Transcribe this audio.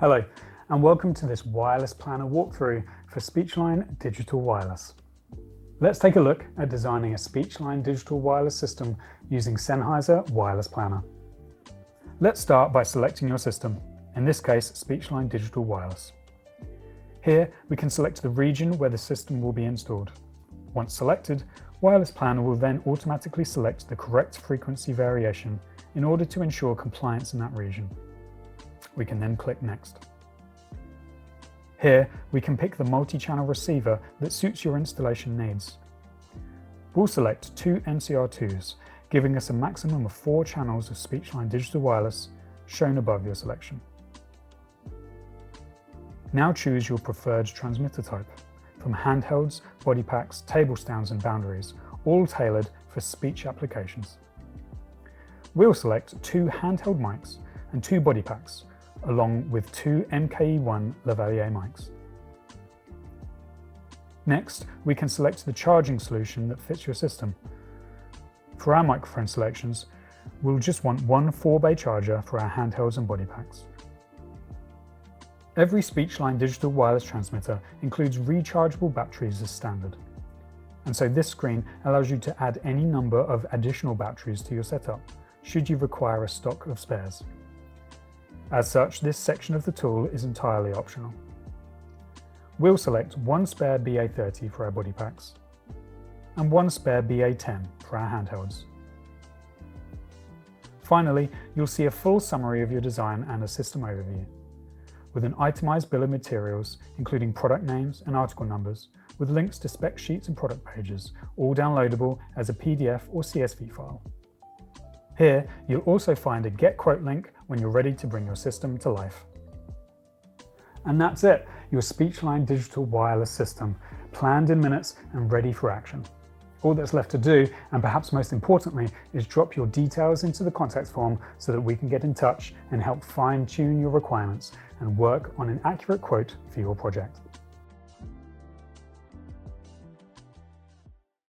Hello, and welcome to this wireless planner walkthrough for SpeechLine Digital Wireless. Let's take a look at designing a SpeechLine Digital Wireless system using Sennheiser Wireless Planner. Let's start by selecting your system, in this case SpeechLine Digital Wireless. Here we can select the region where the system will be installed. Once selected, Wireless Planner will then automatically select the correct frequency variation in order to ensure compliance in that region. We can then click Next. Here we can pick the multi-channel receiver that suits your installation needs. We'll select two MCR2s, giving us a maximum of 4 channels of SpeechLine Digital Wireless, shown above your selection. Now choose your preferred transmitter type, from handhelds, body packs, table stands and boundaries, all tailored for speech applications. We'll select 2 handheld mics and 2 body packs, along with 2 MKE1 lavalier mics. Next, we can select the charging solution that fits your system. For our microphone selections, we'll just want one 4-bay charger for our handhelds and body packs. Every SpeechLine Digital Wireless transmitter includes rechargeable batteries as standard, and so this screen allows you to add any number of additional batteries to your setup, should you require a stock of spares. As such, this section of the tool is entirely optional. We'll select one spare BA30 for our body packs and one spare BA10 for our handhelds. Finally, you'll see a full summary of your design and a system overview, with an itemized bill of materials, including product names and article numbers, with links to spec sheets and product pages, all downloadable as a PDF or CSV file. Here, you'll also find a Get Quote link when you're ready to bring your system to life. And that's it, your SpeechLine Digital Wireless system, planned in minutes and ready for action. All that's left to do, and perhaps most importantly, is drop your details into the contact form so that we can get in touch and help fine-tune your requirements and work on an accurate quote for your project.